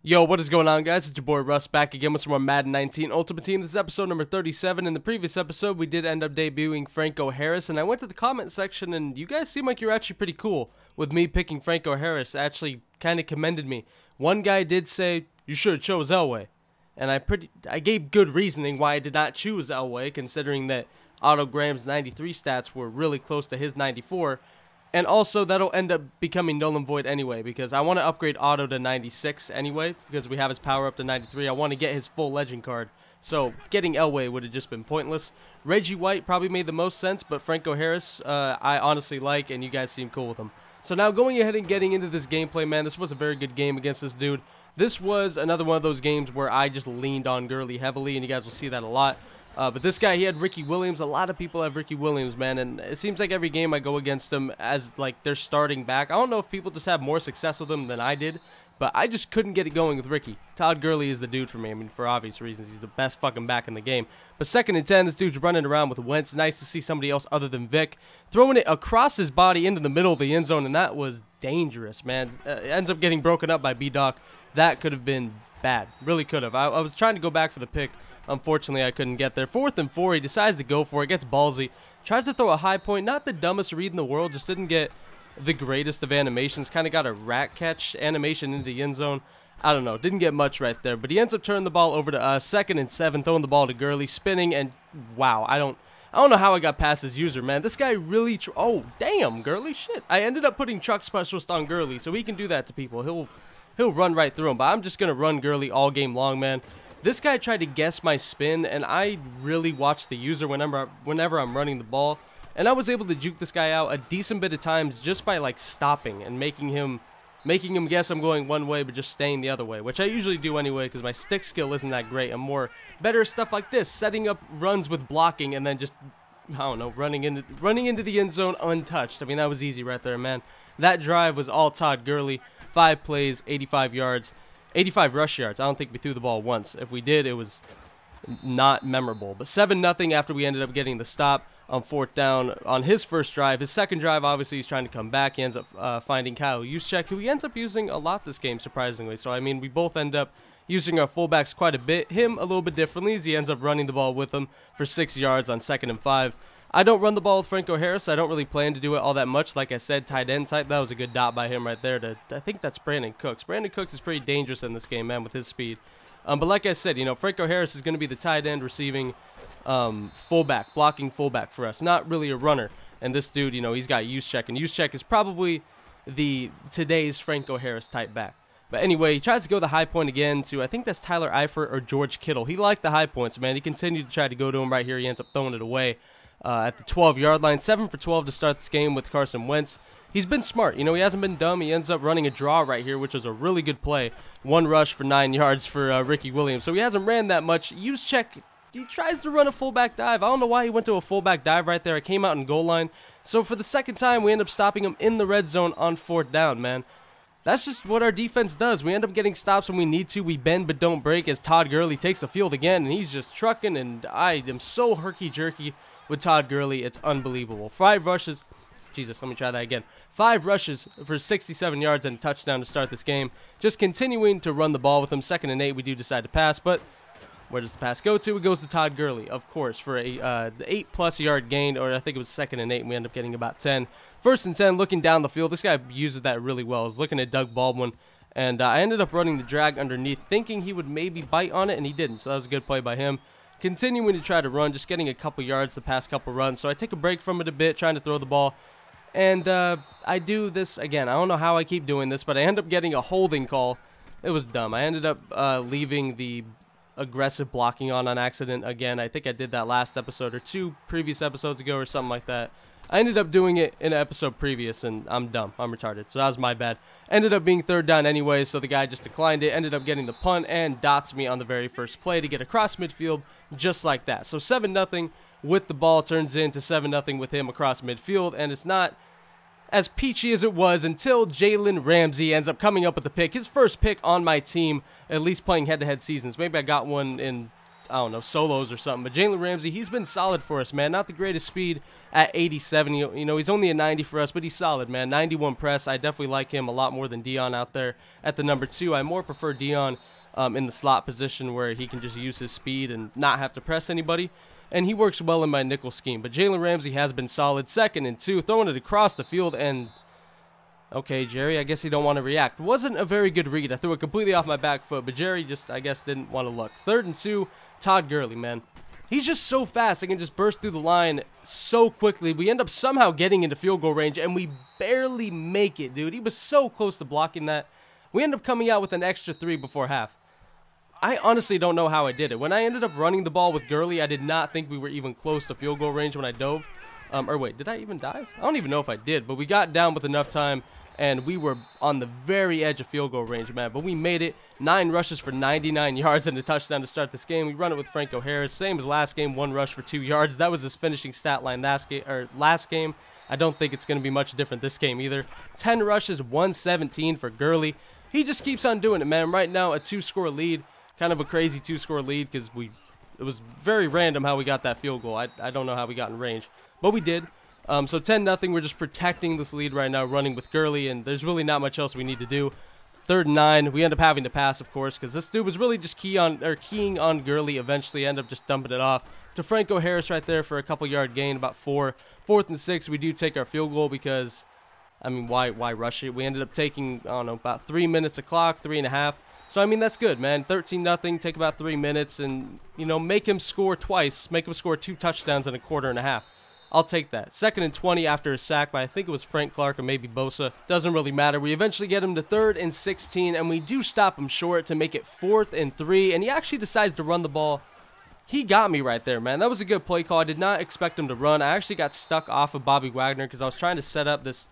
Yo, what is going on, guys? It's your boy Russ back again with some more Madden 19 Ultimate Team. This is episode number 37. In the previous episode, we did end up debuting Franco Harris, and I went to the comment section, and you guys seem like you're actually pretty cool with me picking Franco Harris. Actually, kind of commended me. One guy did say, you should have chose Elway, and I gave good reasoning why I did not choose Elway, considering that Otto Graham's 93 stats were really close to his 94. And also, that'll end up becoming null and void anyway, because I want to upgrade Otto to 96 anyway, because we have his power up to 93. I want to get his full legend card, so getting Elway would have just been pointless. Reggie White probably made the most sense, but Franco Harris, I honestly like, and you guys seem cool with him. So now going ahead and getting into this gameplay, man, this was a very good game against this dude. This was another one of those games where I just leaned on Gurley heavily, and you guys will see that a lot. But this guy, he had Ricky Williams. A lot of people have Ricky Williams, man, and it seems like every game I go against him as, like, they're starting back. I don't know if people just have more success with him than I did, but I just couldn't get it going with Ricky. Todd Gurley is the dude for me. I mean, for obvious reasons, he's the best fucking back in the game. But 2nd and 10, this dude's running around with Wentz. Nice to see somebody else other than Vic throwing it across his body into the middle of the end zone, and that was dangerous, man. It ends up getting broken up by B-Doc. That could have been bad. Really could have. I was trying to go back for the pick. Unfortunately, I couldn't get there. 4th and 4, he decides to go for it, gets ballsy, tries to throw a high point. Not the dumbest read in the world, just didn't get the greatest of animations. Kind of got a rat catch animation into the end zone. I don't know, didn't get much right there, but he ends up turning the ball over to us. 2nd and 7, throwing the ball to Gurley, spinning, and wow, I don't know how I got past his user, man. This guy really, oh, damn, Gurley, shit. I ended up putting Truck Specialist on Gurley, so he can do that to people. He'll run right through him, but I'm just going to run Gurley all game long, man. This guy tried to guess my spin, and I really watch the user whenever I'm running the ball, and I was able to juke this guy out a decent bit of times just by, like, stopping and making him guess I'm going one way but just staying the other way, which I usually do anyway because my stick skill isn't that great. I'm more better at stuff like this, setting up runs with blocking and then just, I don't know, running into the end zone untouched. I mean, that was easy right there, man. That drive was all Todd Gurley. 5 plays, 85 yards. 85 rush yards. I don't think we threw the ball once. If we did, it was not memorable. But 7-0 after we ended up getting the stop on 4th down on his first drive. His second drive, obviously, he's trying to come back. He ends up finding Kyle Juszczyk, who he ends up using a lot this game, surprisingly. So, I mean, we both end up using our fullbacks quite a bit. Him a little bit differently as he ends up running the ball with him for 6 yards on 2nd and 5. I don't run the ball with Franco Harris. I don't really plan to do it all that much. Like I said, tight end type. That was a good dot by him right there. I think that's Brandon Cooks. Brandon Cooks is pretty dangerous in this game, man, with his speed. But like I said, you know, Franco Harris is going to be the tight end receiving fullback, blocking fullback for us. Not really a runner. And this dude, you know, he's got Juszczyk. And Juszczyk is probably today's Franco Harris type back. But anyway, he tries to go the high point again to, I think that's Tyler Eifert or George Kittle. He liked the high points, man. He continued to try to go to him right here. He ends up throwing it away. At the 12-yard line, 7 for 12 to start this game with Carson Wentz. He's been smart. You know, he hasn't been dumb. He ends up running a draw right here, which was a really good play. 1 rush for 9 yards for Ricky Williams. So he hasn't ran that much. Juszczyk, he tries to run a fullback dive. I don't know why he went to a fullback dive right there. It came out in goal line. So for the second time, we end up stopping him in the red zone on 4th down, man. That's just what our defense does. We end up getting stops when we need to. We bend but don't break as Todd Gurley takes the field again, and he's just trucking, and I am so herky-jerky with Todd Gurley. It's unbelievable. 5 rushes. Jesus, let me try that again. 5 rushes for 67 yards and a touchdown to start this game. Just continuing to run the ball with him. 2nd and 8, we do decide to pass, but where does the pass go to? It goes to Todd Gurley, of course, for a 8+ yard gain, or I think it was 2nd and 8, and we end up getting about 10. 1st and 10, looking down the field. This guy uses that really well. I was looking at Doug Baldwin, and I ended up running the drag underneath, thinking he would maybe bite on it, and he didn't, so that was a good play by him. Continuing to try to run, just getting a couple yards the past couple runs. So I take a break from it a bit, trying to throw the ball. And I do this again. I don't know how I keep doing this, but I end up getting a holding call. It was dumb. I ended up leaving the aggressive blocking on accident again. I think I did that last episode or 2 previous episodes ago or something like that. I ended up doing it in an episode previous, and I'm dumb. I'm retarded, so that was my bad. Ended up being 3rd down anyway, so the guy just declined it. Ended up getting the punt and dots me on the very first play to get across midfield just like that. So 7-0 with the ball turns into 7-0 with him across midfield, and it's not as peachy as it was until Jalen Ramsey ends up coming up with the pick. His first pick on my team, at least playing head-to-head seasons. Maybe I got one in I don't know, solos or something. But Jalen Ramsey, he's been solid for us, man. Not the greatest speed at 87. You know, he's only a 90 for us, but he's solid, man. 91 press. I definitely like him a lot more than Dion out there at the number 2. I more prefer Dion in the slot position where he can just use his speed and not have to press anybody. And he works well in my nickel scheme. But Jalen Ramsey has been solid. 2nd and 2, throwing it across the field. And, okay, Jerry, I guess he don't want to react. Wasn't a very good read. I threw it completely off my back foot. But Jerry just, I guess, didn't want to look. 3rd and 2, Todd Gurley, man. He's just so fast. I can just burst through the line so quickly. We end up somehow getting into field goal range. And we barely make it, dude. He was so close to blocking that. We end up coming out with an extra 3 before half. I honestly don't know how I did it. When I ended up running the ball with Gurley, I did not think we were even close to field goal range when I dove. Or wait, did I even dive? I don't even know if I did, but we got down with enough time, and we were on the very edge of field goal range, man. But we made it. 9 rushes for 99 yards and a touchdown to start this game. We run it with Franco Harris. Same as last game, 1 rush for 2 yards. That was his finishing stat line last game. I don't think it's going to be much different this game either. 10 rushes, 117 for Gurley. He just keeps on doing it, man. Right now, a 2-score lead. Kind of a crazy 2-score lead because it was very random how we got that field goal. I don't know how we got in range, but we did. So 10-0. We're just protecting this lead right now, running with Gurley, and there's really not much else we need to do. 3rd and 9. We end up having to pass, of course, because this dude was really just keying on Gurley. Eventually, end up just dumping it off to Franco Harris right there for a couple-yard gain, about 4. 4th and 6. We do take our field goal because, I mean, why rush it? We ended up taking, I don't know, about 3 minutes a clock, 3.5. So, I mean, that's good, man. 13-0, take about 3 minutes, and, you know, make him score twice. Make him score 2 touchdowns in a quarter and a half. I'll take that. 2nd and 20 after a sack by, I think it was Frank Clark or maybe Bosa. Doesn't really matter. We eventually get him to 3rd and 16, and we do stop him short to make it 4th and 3, and he actually decides to run the ball. He got me right there, man. That was a good play call. I did not expect him to run. I actually got stuck off of Bobby Wagner because I was trying to set up this...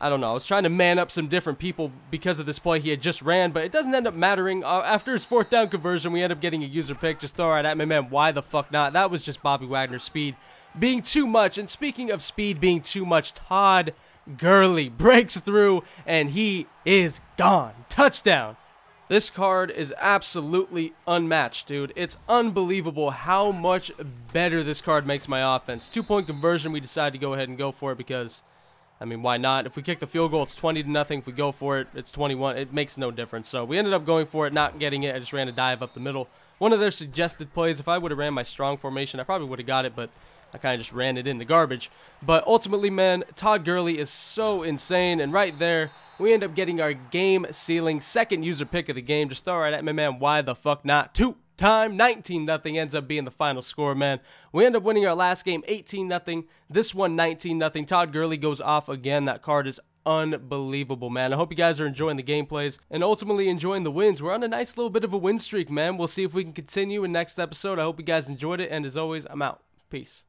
I don't know. I was trying to man up some different people because of this play he had just ran, but it doesn't end up mattering. After his 4th down conversion, we end up getting a user pick. Just throw it at me, man. Why the fuck not? That was just Bobby Wagner's speed being too much. And speaking of speed being too much, Todd Gurley breaks through, and he is gone. Touchdown. This card is absolutely unmatched, dude. It's unbelievable how much better this card makes my offense. 2-point conversion, we decided to go ahead and go for it because... I mean, why not? If we kick the field goal, it's 20-0. If we go for it, it's 21. It makes no difference. So we ended up going for it, not getting it. I just ran a dive up the middle. One of their suggested plays, if I would have ran my strong formation, I probably would have got it, but I kind of just ran it in the garbage. But ultimately, man, Todd Gurley is so insane. And right there, we end up getting our game-sealing 2nd user pick of the game. Just throw right at me, man. Why the fuck not? 19-0 ends up being the final score, man. We end up winning our last game 18-0. This one 19-0. Todd Gurley goes off again. That card is unbelievable, man. I hope you guys are enjoying the gameplays and ultimately enjoying the wins. We're on a nice little bit of a win streak, man. We'll see if we can continue in next episode. I hope you guys enjoyed it, and as always, I'm out. Peace.